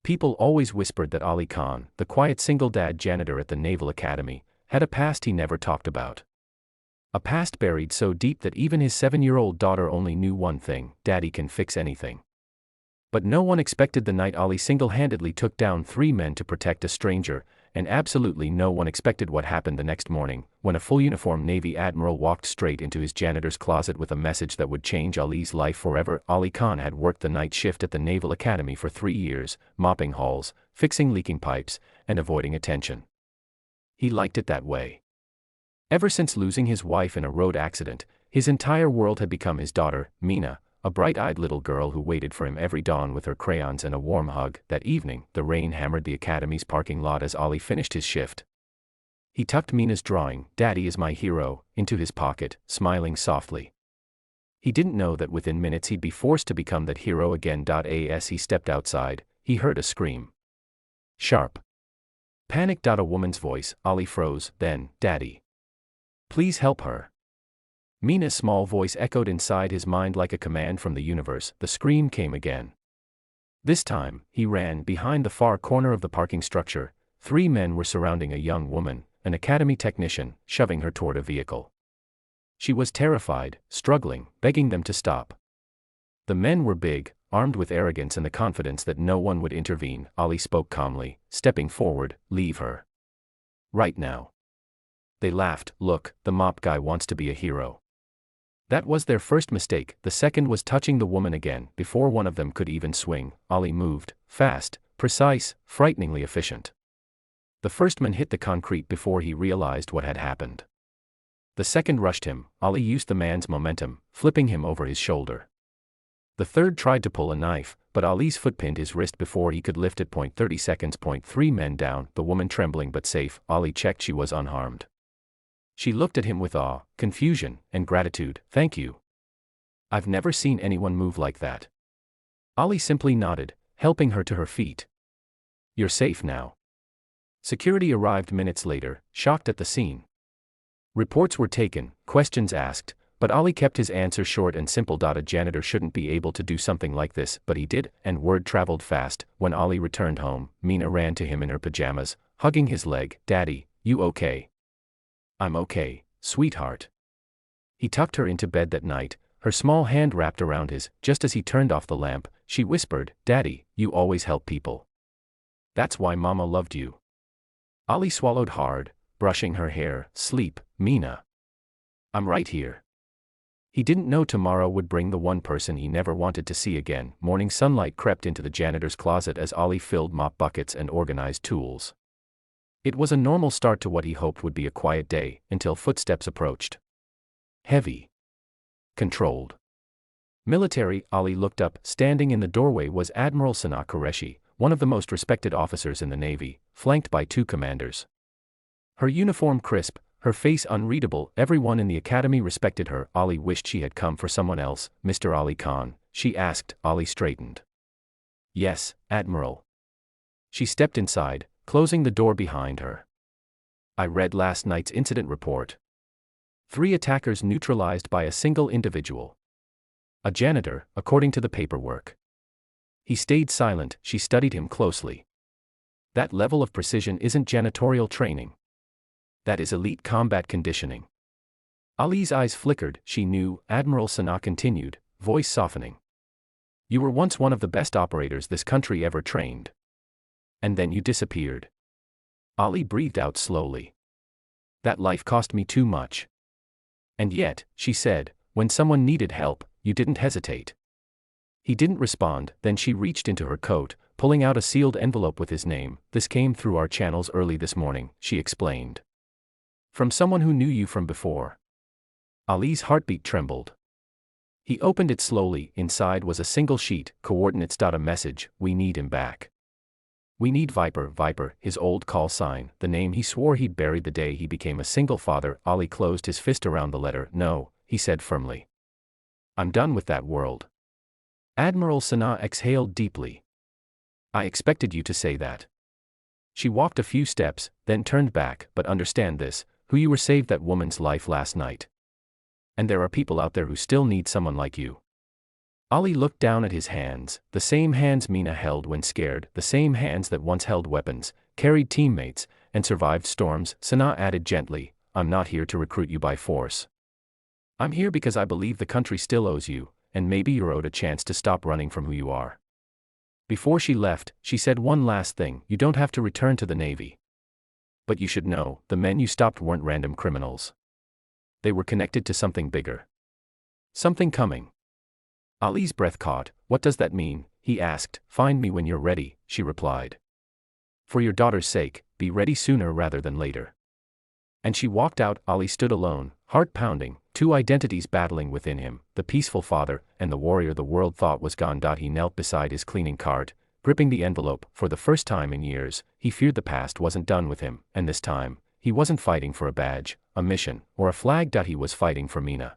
People always whispered that Ali Khan, the quiet single dad janitor at the Naval Academy, had a past he never talked about. A past buried so deep that even his 7-year-old daughter only knew one thing: Daddy can fix anything. But no one expected the night Ali single-handedly took down 3 men to protect a stranger, and absolutely no one expected what happened the next morning, when a full-uniformed Navy Admiral walked straight into his janitor's closet with a message that would change Ali's life forever. Ali Khan had worked the night shift at the Naval Academy for 3 years, mopping halls, fixing leaking pipes, and avoiding attention. He liked it that way. Ever since losing his wife in a road accident, his entire world had become his daughter, Mina, a bright-eyed little girl who waited for him every dawn with her crayons and a warm hug. That evening, the rain hammered the academy's parking lot as Ali finished his shift. He tucked Mina's drawing, "Daddy is my hero," into his pocket, smiling softly. He didn't know that within minutes he'd be forced to become that hero again. As he stepped outside, he heard a scream. Sharp. Panicked. A woman's voice. Ali froze. Then, "Daddy. Please help her." Mina's small voice echoed inside his mind like a command from the universe. The scream came again. This time, he ran. Behind the far corner of the parking structure, 3 men were surrounding a young woman, an academy technician, shoving her toward a vehicle. She was terrified, struggling, begging them to stop. The men were big, armed with arrogance and the confidence that no one would intervene. Ali spoke calmly, stepping forward, "Leave her. Right now." They laughed. "Look, the mop guy wants to be a hero." That was their first mistake. The second was touching the woman again. Before one of them could even swing, Ali moved, fast, precise, frighteningly efficient. The first man hit the concrete before he realized what had happened. The second rushed him. Ali used the man's momentum, flipping him over his shoulder. The third tried to pull a knife, but Ali's foot pinned his wrist before he could lift it. 30 seconds. 3 men down, the woman trembling but safe. Ali checked she was unharmed. She looked at him with awe, confusion, and gratitude. "Thank you. I've never seen anyone move like that." Ali simply nodded, helping her to her feet. "You're safe now." Security arrived minutes later, shocked at the scene. Reports were taken, questions asked, but Ali kept his answer short and simple. A janitor shouldn't be able to do something like this, but he did, and word traveled fast. When Ali returned home, Mina ran to him in her pajamas, hugging his leg. "Daddy, you okay?" "I'm okay, sweetheart." He tucked her into bed that night, her small hand wrapped around his. Just as he turned off the lamp, she whispered, "Daddy, you always help people. That's why Mama loved you." Ali swallowed hard, brushing her hair. "Sleep, Mina. I'm right here." He didn't know tomorrow would bring the one person he never wanted to see again. Morning sunlight crept into the janitor's closet as Ali filled mop buckets and organized tools. It was a normal start to what he hoped would be a quiet day, until footsteps approached. Heavy. Controlled. Military. Ali looked up. Standing in the doorway was Admiral Sana Qureshi, one of the most respected officers in the Navy, flanked by 2 commanders. Her uniform crisp, her face unreadable. Everyone in the academy respected her. Ali wished she had come for someone else. "Mr. Ali Khan?" she asked. Ali straightened. "Yes, Admiral." She stepped inside, closing the door behind her. "I read last night's incident report. 3 attackers neutralized by a single individual. A janitor, according to the paperwork." He stayed silent. She studied him closely. "That level of precision isn't janitorial training. That is elite combat conditioning." Ali's eyes flickered. She knew. Admiral Sana continued, voice softening. "You were once one of the best operators this country ever trained. And then you disappeared." Ali breathed out slowly. "That life cost me too much." "And yet," she said, "when someone needed help, you didn't hesitate." He didn't respond. Then she reached into her coat, pulling out a sealed envelope with his name. "This came through our channels early this morning," she explained. "From someone who knew you from before." Ali's heartbeat trembled. He opened it slowly. Inside was a single sheet, coordinates. A message: "We need him back. We need Viper." Viper, his old call sign, the name he swore he'd buried the day he became a single father. Ali closed his fist around the letter. "No," he said firmly. "I'm done with that world." Admiral Sana exhaled deeply. "I expected you to say that." She walked a few steps, then turned back. "But understand this, who you were saved that woman's life last night. And there are people out there who still need someone like you." Ali looked down at his hands, the same hands Mina held when scared, the same hands that once held weapons, carried teammates, and survived storms. Sanaa added gently, I'm not here to recruit you by force. I'm here because I believe the country still owes you, and maybe you're owed a chance to stop running from who you are. Before she left, she said one last thing, you don't have to return to the Navy. But you should know, the men you stopped weren't random criminals. They were connected to something bigger. Something coming. Ali's breath caught. What does that mean? He asked. Find me when you're ready, she replied. For your daughter's sake, be ready sooner rather than later. And she walked out. Ali stood alone, heart pounding, two identities battling within him, the peaceful father and the warrior the world thought was gone. He knelt beside his cleaning cart, gripping the envelope. For the first time in years, he feared the past wasn't done with him, and this time, he wasn't fighting for a badge, a mission, or a flag. He was fighting for Mina.